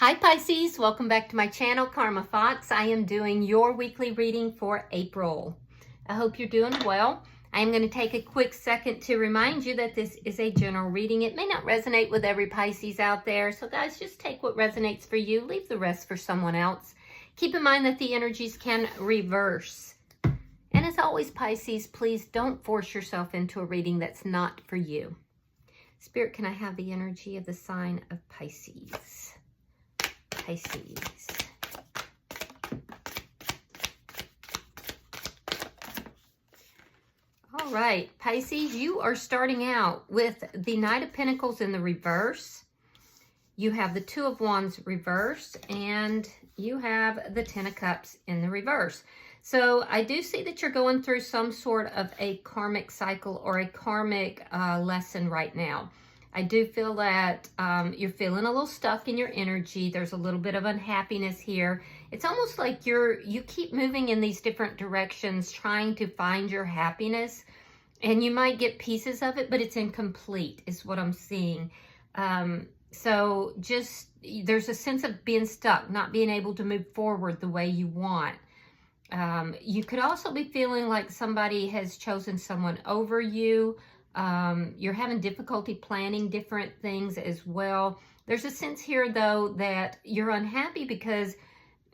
Hi Pisces, welcome back to my channel, Karma Fox. I am doing your weekly reading for April. I hope you're doing well. I am going to take a quick second to remind you that this is a general reading. It may not resonate with every Pisces out there, so guys, just take what resonates for you, leave the rest for someone else. Keep in mind that the energies can reverse. And as always, Pisces, please don't force yourself into a reading that's not for you. Spirit, can I have the energy of the sign of Pisces? Pisces. All right, Pisces, you are starting out with the Knight of Pentacles in the reverse. You have the Two of Wands reversed, and you have the Ten of Cups in the reverse. So I do see that you're going through some sort of a karmic cycle or a karmic lesson right now. I do feel that you're feeling a little stuck in your energy. There's a little bit of unhappiness here. It's almost like you keep moving in these different directions, trying to find your happiness. And you might get pieces of it, but it's incomplete, is what I'm seeing. So just, there's a sense of being stuck, not being able to move forward the way you want. You could also be feeling like somebody has chosen someone over you. You're having difficulty planning different things as well. There's a sense here, though, that you're unhappy because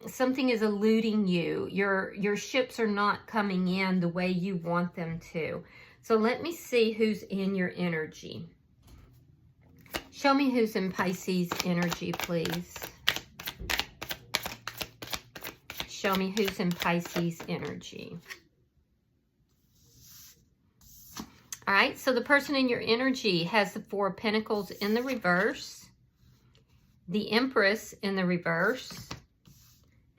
something is eluding you. Your ships are not coming in the way you want them to. So let me see who's in your energy. Show me who's in Pisces energy, please. Show me who's in Pisces energy. All right, so the person in your energy has the Four of Pentacles in the reverse, the Empress in the reverse,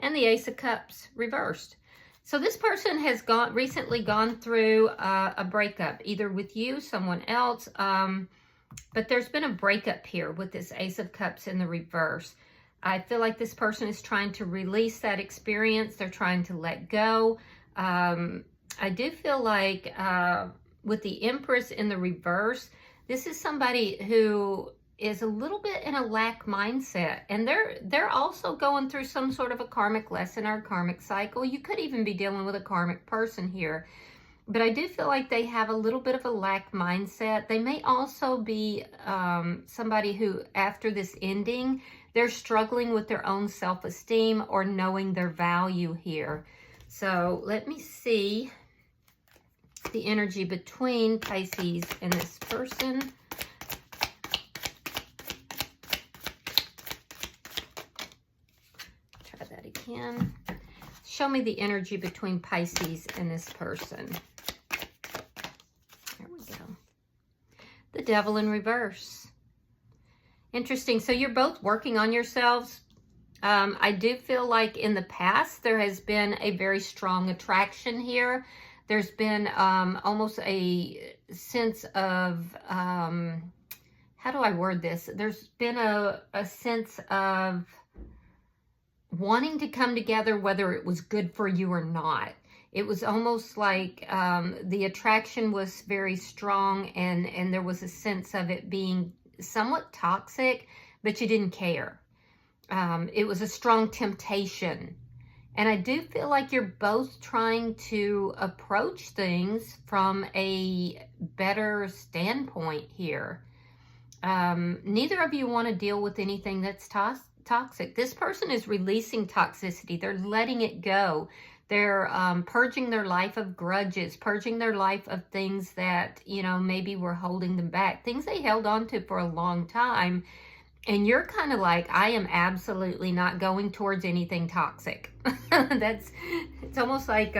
and the Ace of Cups reversed. So this person has recently gone through a breakup, either with you, someone else, but there's been a breakup here with this Ace of Cups in the reverse. I feel like this person is trying to release that experience. They're trying to let go. I do feel like with the Empress in the reverse, this is somebody who is a little bit in a lack mindset, and they're also going through some sort of a karmic lesson or a karmic cycle. You could even be dealing with a karmic person here, but I do feel like they have a little bit of a lack mindset. They may also be somebody who, after this ending, they're struggling with their own self-esteem or knowing their value here. So let me see the energy between Pisces and this person. Try that again. Show me the energy between Pisces and this person. There we go. The Devil in reverse. Interesting. So you're both working on yourselves. I do feel like in the past there has been a very strong attraction here. There's been almost a sense of, how do I word this? There's been a sense of wanting to come together, whether it was good for you or not. It was almost like the attraction was very strong, and there was a sense of it being somewhat toxic, but you didn't care. It was a strong temptation. And I do feel like you're both trying to approach things from a better standpoint here. Neither of you want to deal with anything that's toxic. This person is releasing toxicity. They're letting it go. They're purging their life of grudges, purging their life of things that, you know, maybe were holding them back, things they held on to for a long time. And you're kind of like, I am absolutely not going towards anything toxic. It's almost like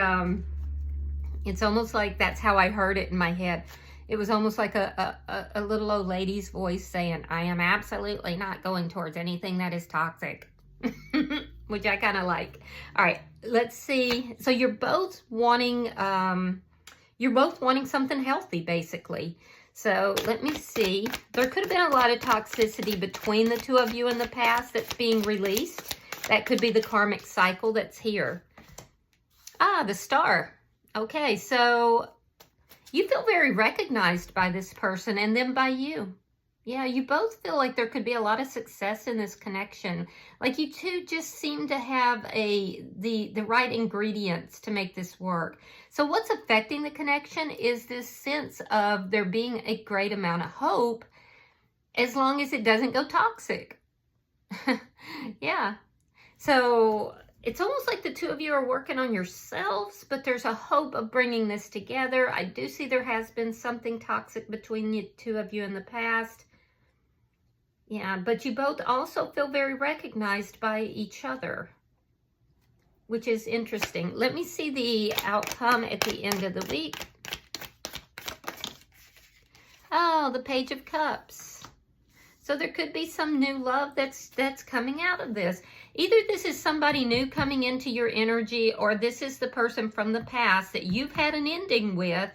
that's how I heard it in my head. It was almost like a little old lady's voice saying, I am absolutely not going towards anything that is toxic, which I kind of like. All right, let's see. So you're both wanting something healthy, basically. So let me see. There could have been a lot of toxicity between the two of you in the past that's being released. That could be the karmic cycle that's here. Ah, the Star. Okay, so you feel very recognized by this person and them by you. Yeah, you both feel like there could be a lot of success in this connection. Like you two just seem to have the right ingredients to make this work. So what's affecting the connection is this sense of there being a great amount of hope as long as it doesn't go toxic. Yeah. So it's almost like the two of you are working on yourselves, but there's a hope of bringing this together. I do see there has been something toxic between the two of you in the past. Yeah, but you both also feel very recognized by each other, which is interesting. Let me see the outcome at the end of the week. Oh, the Page of Cups. So there could be some new love that's coming out of this. Either this is somebody new coming into your energy, or this is the person from the past that you've had an ending with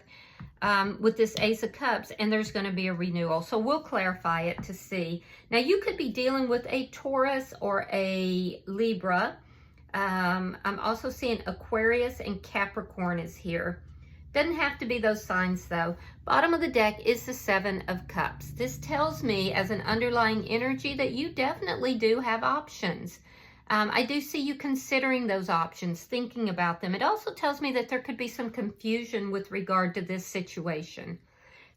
this Ace of Cups, and there's going to be a renewal. So we'll clarify it to see. Now, you could be dealing with a Taurus or a Libra. I'm also seeing Aquarius and Capricorn is here. Doesn't have to be those signs, though. Bottom of the deck is the Seven of Cups. This tells me, as an underlying energy, that you definitely do have options. I do see you considering those options, thinking about them. It also tells me that there could be some confusion with regard to this situation.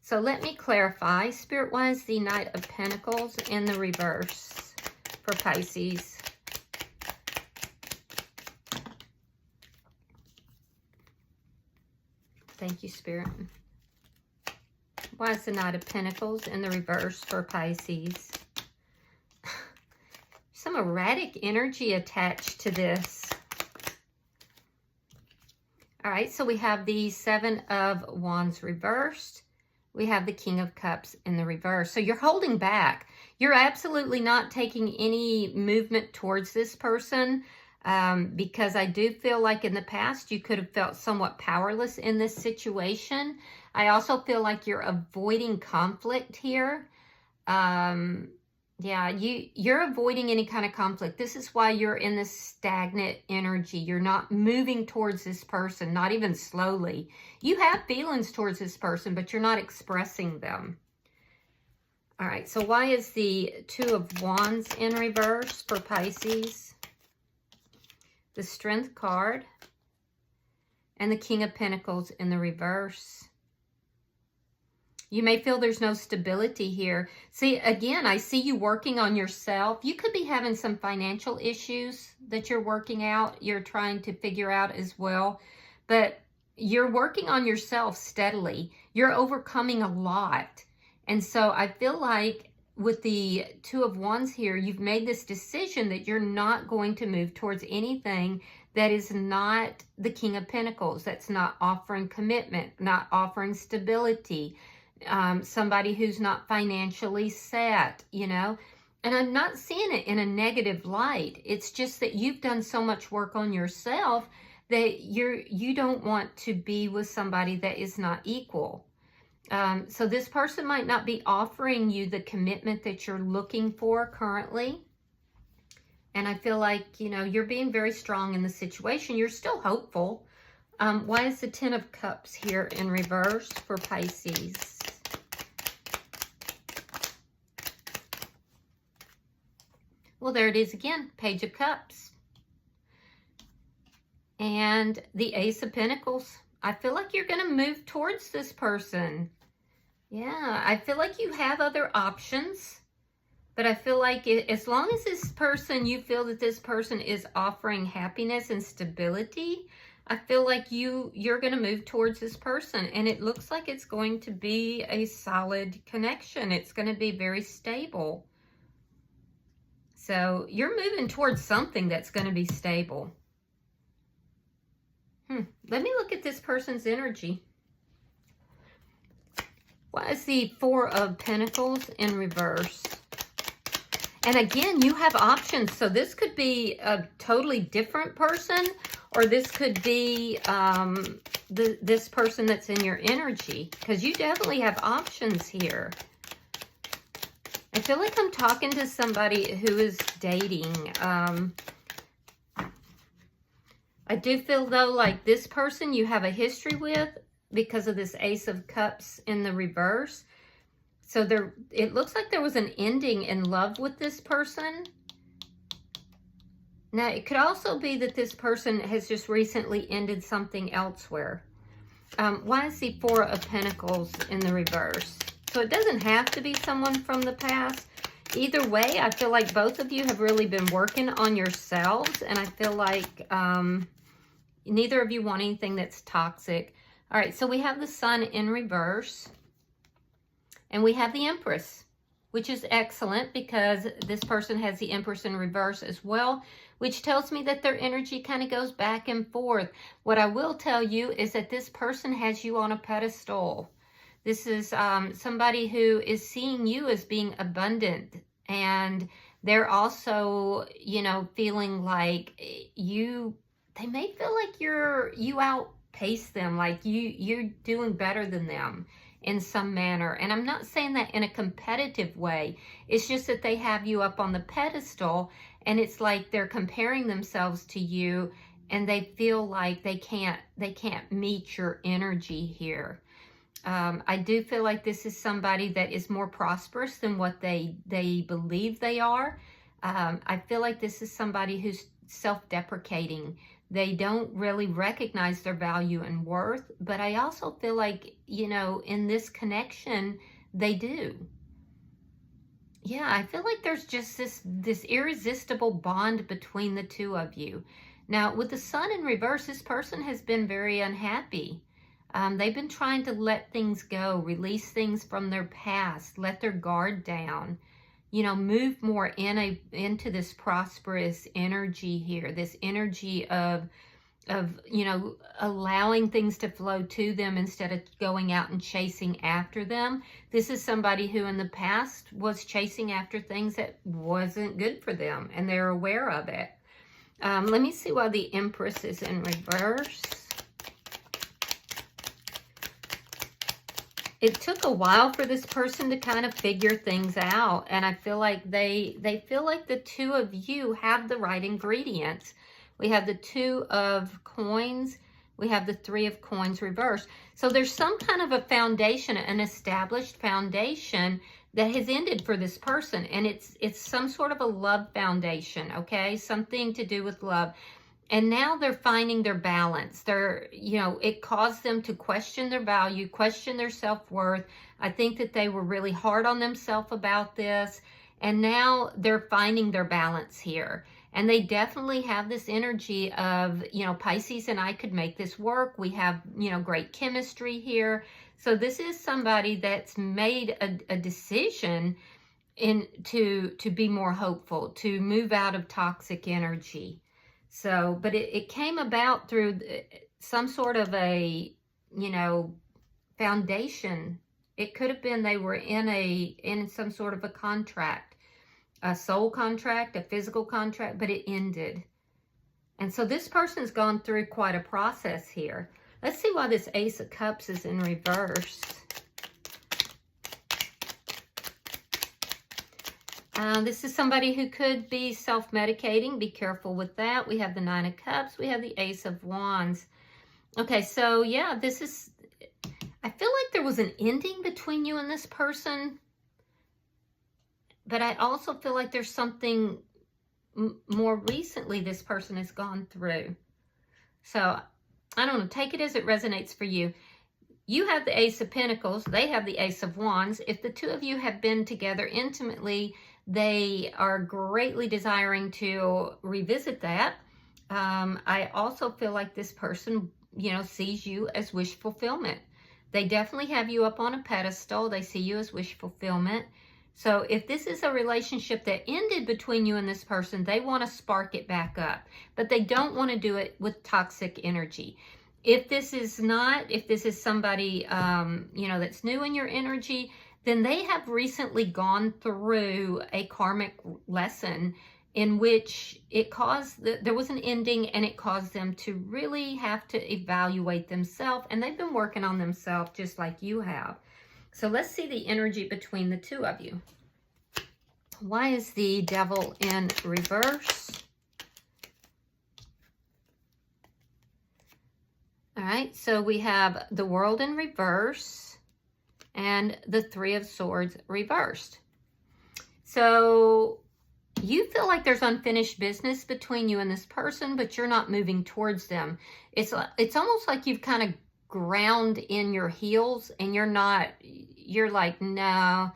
So let me clarify. Spirit-wise, the Knight of Pentacles in the reverse for Pisces. Thank you, Spirit. Why is the Knight of Pentacles in the reverse for Pisces? Some erratic energy attached to this. All right, so we have the Seven of Wands reversed. We have the King of Cups in the reverse. So you're holding back. You're absolutely not taking any movement towards this person because I do feel like in the past you could have felt somewhat powerless in this situation. I also feel like you're avoiding conflict here. Yeah, you're avoiding any kind of conflict. This is why you're in this stagnant energy. You're not moving towards this person, not even slowly. You have feelings towards this person, but you're not expressing them. All right, so why is the Two of Wands in reverse for Pisces? The Strength card and the King of Pentacles in the reverse. You may feel there's no stability here. See, again, I see you working on yourself. You could be having some financial issues that you're working out. You're trying to figure out as well. But you're working on yourself steadily. You're overcoming a lot. And so I feel like with the Two of Wands here, you've made this decision that you're not going to move towards anything that is not the King of Pentacles, that's not offering commitment, not offering stability. Somebody who's not financially set, you know, and I'm not seeing it in a negative light. It's just that you've done so much work on yourself that you don't want to be with somebody that is not equal. So this person might not be offering you the commitment that you're looking for currently. And I feel like, you know, you're being very strong in the situation. You're still hopeful. Why is the Ten of Cups here in reverse for Pisces? Well, there it is again, Page of Cups. And the Ace of Pentacles. I feel like you're going to move towards this person. Yeah, I feel like you have other options. But I feel like as long as this person, you feel that this person is offering happiness and stability, I feel like you're going to move towards this person. And it looks like it's going to be a solid connection. It's going to be very stable. So you're moving towards something that's going to be stable. Let me look at this person's energy. Why is the Four of Pentacles in reverse? And again, you have options. So this could be a totally different person, or this could be this person that's in your energy, because you definitely have options here. I feel like I'm talking to somebody who is dating. I do feel, though, like this person you have a history with because of this Ace of Cups in the reverse. So it looks like there was an ending in love with this person. Now, it could also be that this person has just recently ended something elsewhere. Why is the Four of Pentacles in the reverse? So it doesn't have to be someone from the past. Either way, I feel like both of you have really been working on yourselves, and I feel like neither of you want anything that's toxic. All right, so we have the Sun in reverse, and we have the Empress, which is excellent because this person has the Empress in reverse as well, which tells me that their energy kind of goes back and forth. What I will tell you is that this person has you on a pedestal. This is somebody who is seeing you as being abundant, and they're also, you know, feeling like they may feel like you outpace them, like you're doing better than them in some manner. And I'm not saying that in a competitive way. It's just that they have you up on the pedestal, and it's like they're comparing themselves to you, and they feel like they can't meet your energy here. I do feel like this is somebody that is more prosperous than what they believe they are. I feel like this is somebody who's self-deprecating. They don't really recognize their value and worth, but I also feel like, you know, in this connection, they do. Yeah, I feel like there's just this irresistible bond between the two of you. Now, with the Sun in reverse, this person has been very unhappy. They've been trying to let things go, release things from their past, let their guard down, you know, move more into this prosperous energy here, this energy of, you know, allowing things to flow to them instead of going out and chasing after them. This is somebody who in the past was chasing after things that wasn't good for them, and they're aware of it. Let me see why the Empress is in reverse. It took a while for this person to kind of figure things out, and I feel like they feel like the two of you have the right ingredients. We have the Two of Coins. We have the Three of Coins reversed. So there's some kind of a foundation, an established foundation that has ended for this person, and it's some sort of a love foundation, okay? Something to do with love. And now they're finding their balance. You know, it caused them to question their value, question their self-worth. I think that they were really hard on themselves about this. And now they're finding their balance here. And they definitely have this energy of, you know, Pisces and I could make this work. We have, you know, great chemistry here. So this is somebody that's made a decision to be more hopeful, to move out of toxic energy. So, but it came about through some sort of a, you know, foundation. It could have been they were in some sort of a contract, a soul contract, a physical contract, but it ended. And so this person's gone through quite a process here. Let's see why this Ace of Cups is in reverse. This is somebody who could be self-medicating. Be careful with that. We have the Nine of Cups. We have the Ace of Wands. Okay, so yeah, this is... I feel like there was an ending between you and this person. But I also feel like there's something more recently this person has gone through. So, I don't know. Take it as it resonates for you. You have the Ace of Pentacles. They have the Ace of Wands. If the two of you have been together intimately, they are greatly desiring to revisit that. I also feel like this person, you know, sees you as wish fulfillment. They definitely have you up on a pedestal. They see you as wish fulfillment. So if this is a relationship that ended between you and this person, they want to spark it back up. But they don't want to do it with toxic energy. If this is somebody, you know, that's new in your energy, then they have recently gone through a karmic lesson in which there was an ending, and it caused them to really have to evaluate themselves, and they've been working on themselves just like you have. So let's see the energy between the two of you. Why is the Devil in reverse? All right, so we have the World in reverse. and the Three of Swords reversed. So you feel like there's unfinished business between you and this person, but you're not moving towards them. It's almost like you've kind of ground in your heels and you're like, no,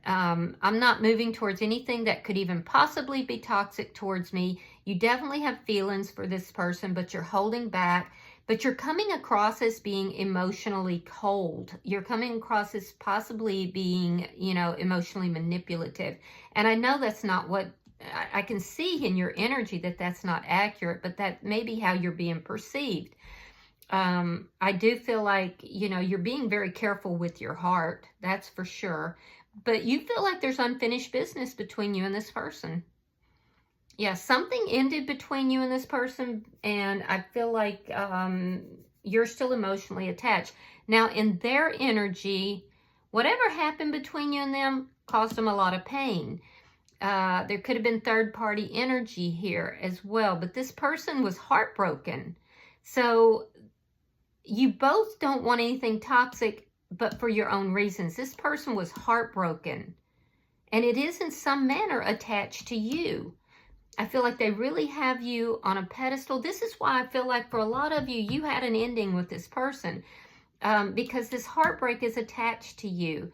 I'm not moving towards anything that could even possibly be toxic towards me. You definitely have feelings for this person, but you're holding back. But you're coming across as being emotionally cold. You're coming across as possibly being, emotionally manipulative. And I know that's not what, I can see in your energy that that's not accurate, but that may be how you're being perceived. I do feel like, you're being very careful with your heart. That's for sure. But you feel like there's unfinished business between you and this person. Yeah, something ended between you and this person, and I feel like you're still emotionally attached. Now, in their energy, whatever happened between you and them caused them a lot of pain. There could have been third-party energy here as well, but this person was heartbroken. So you both don't want anything toxic, but for your own reasons. This person was heartbroken, and it is in some manner attached to you. I feel like they really have you on a pedestal. This is why I feel like for a lot of you, you had an ending with this person because this heartbreak is attached to you.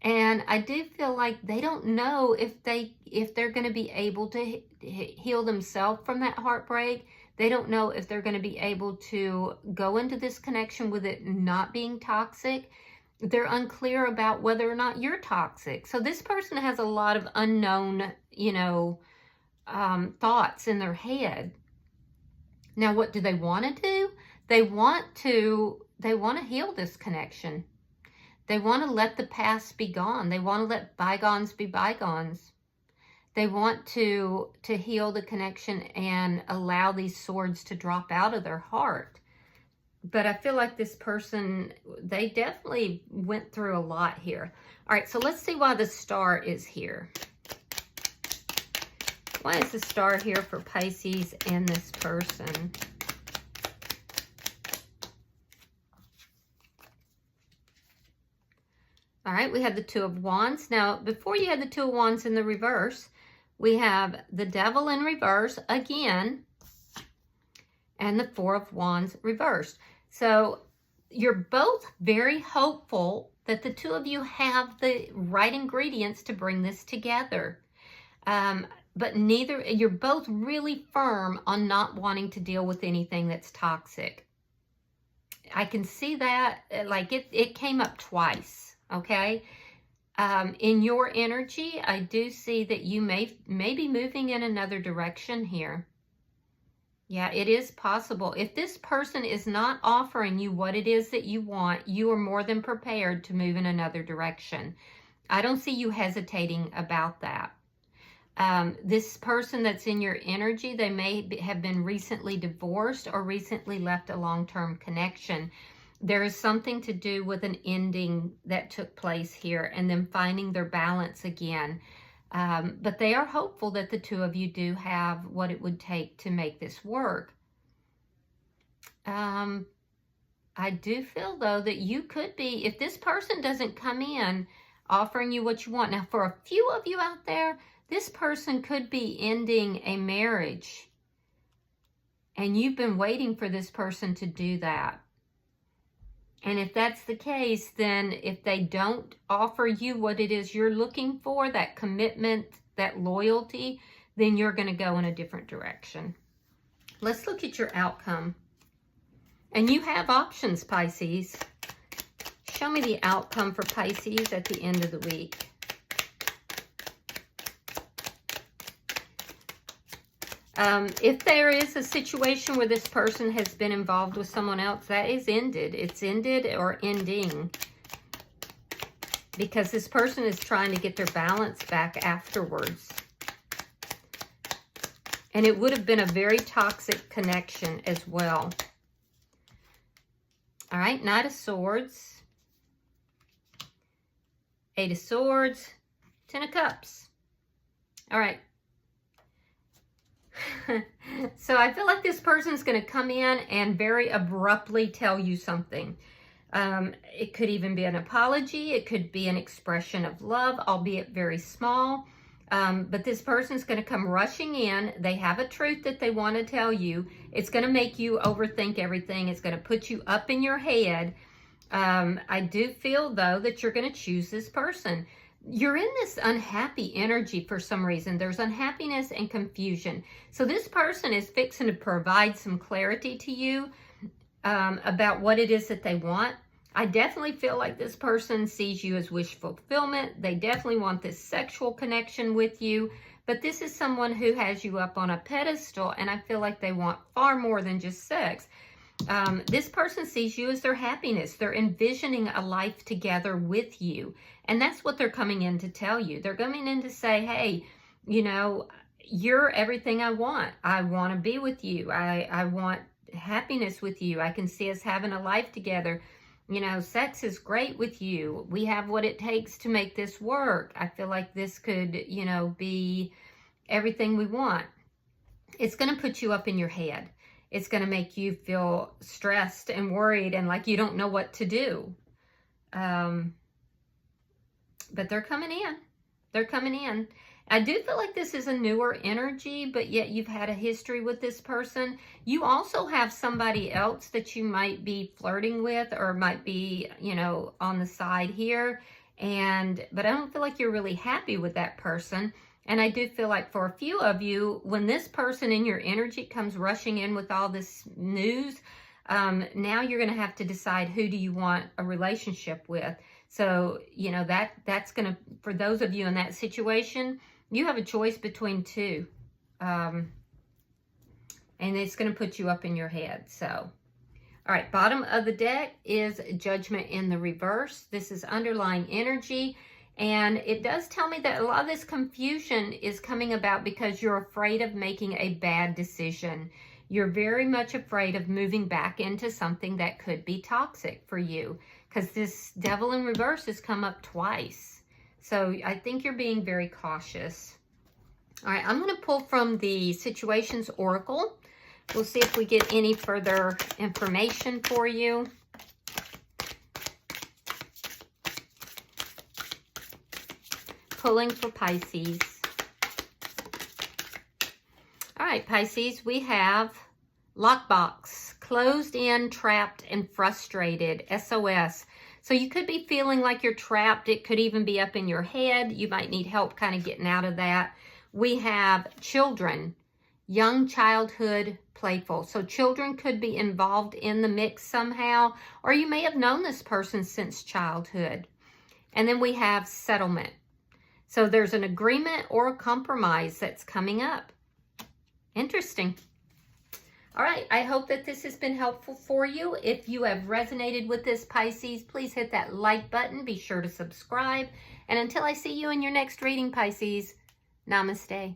And I do feel like they don't know if they're going to be able to heal themselves from that heartbreak. They don't know if they're going to be able to go into this connection with it not being toxic. They're unclear about whether or not you're toxic. So this person has a lot of unknown, thoughts in their head. Now, what do they want to do? They want to heal this connection. They want to let the past be gone. They want to let bygones be bygones. They want to heal the connection and allow these swords to drop out of their heart. But I feel like this person, they definitely went through a lot here. All right, so let's see why the Star is here. Why is the Star here for Pisces and this person? All right, we have the Two of Wands. Now, before you had the Two of Wands in the reverse, we have the Devil in reverse again, and the Four of Wands reversed. So you're both very hopeful that the two of you have the right ingredients to bring this together. But you're both really firm on not wanting to deal with anything that's toxic. I can see that, like it came up twice, okay? In your energy, I do see that you may be moving in another direction here. Yeah, it is possible. If this person is not offering you what it is that you want, you are more than prepared to move in another direction. I don't see you hesitating about that. This person that's in your energy, they may have been recently divorced or recently left a long-term connection. There is something to do with an ending that took place here and them finding their balance again. But they are hopeful that the two of you do have what it would take to make this work. I do feel, though, that you could be, if this person doesn't come in offering you what you want. Now, for a few of you out there, this person could be ending a marriage, and you've been waiting for this person to do that. And if that's the case, then if they don't offer you what it is you're looking for, that commitment, that loyalty, then you're going to go in a different direction. Let's look at your outcome. And you have options, Pisces. Show me the outcome for Pisces at the end of the week. If there is a situation where this person has been involved with someone else, that is ended. It's ended or ending. Because this person is trying to get their balance back afterwards. And it would have been a very toxic connection as well. All right, Knight of Swords. Eight of Swords. Ten of Cups. All right. So I feel like this person's going to come in and very abruptly tell you something. It could even be an apology. It could be an expression of love, albeit very small. But this person's going to come rushing in. They have a truth that they want to tell you. It's going to make you overthink everything. It's going to put you up in your head. I do feel, though, that you're going to choose this person. You're in this unhappy energy for some reason. There's unhappiness and confusion. So this person is fixing to provide some clarity to you about what it is that they want. I definitely feel like this person sees you as wish fulfillment. They definitely want this sexual connection with you. But this is someone who has you up on a pedestal, and I feel like they want far more than just sex. This person sees you as their happiness. They're envisioning a life together with you. And that's what they're coming in to tell you. They're coming in to say, hey, you know, you're everything I want. I want to be with you. I want happiness with you. I can see us having a life together. You know, sex is great with you. We have what it takes to make this work. I feel like this could, you know, be everything we want. It's going to put you up in your head. It's going to make you feel stressed and worried and like you don't know what to do. But they're coming in. They're coming in. I do feel like this is a newer energy, but yet you've had a history with this person. You also have somebody else that you might be flirting with or might be, you know, on the side here. But I don't feel like you're really happy with that person. And I do feel like for a few of you, when this person in your energy comes rushing in with all this news, now you're going to have to decide who do you want a relationship with. So, you know, that's going to, for those of you in that situation, you have a choice between two. And it's going to put you up in your head. So, all right, bottom of the deck is Judgment in the reverse. This is underlying energy. And it does tell me that a lot of this confusion is coming about because you're afraid of making a bad decision. You're very much afraid of moving back into something that could be toxic for you, because this Devil in reverse has come up twice. So I think you're being very cautious. All right, I'm going to pull from the Situations Oracle. We'll see if we get any further information for you. Pulling for Pisces. All right, Pisces, we have lockbox, closed in, trapped, and frustrated, SOS. So you could be feeling like you're trapped. It could even be up in your head. You might need help kind of getting out of that. We have children, young childhood, playful. So children could be involved in the mix somehow, or you may have known this person since childhood. And then we have settlement. So there's an agreement or a compromise that's coming up. Interesting. All right, I hope that this has been helpful for you. If you have resonated with this, Pisces, please hit that like button. Be sure to subscribe. And until I see you in your next reading, Pisces, namaste.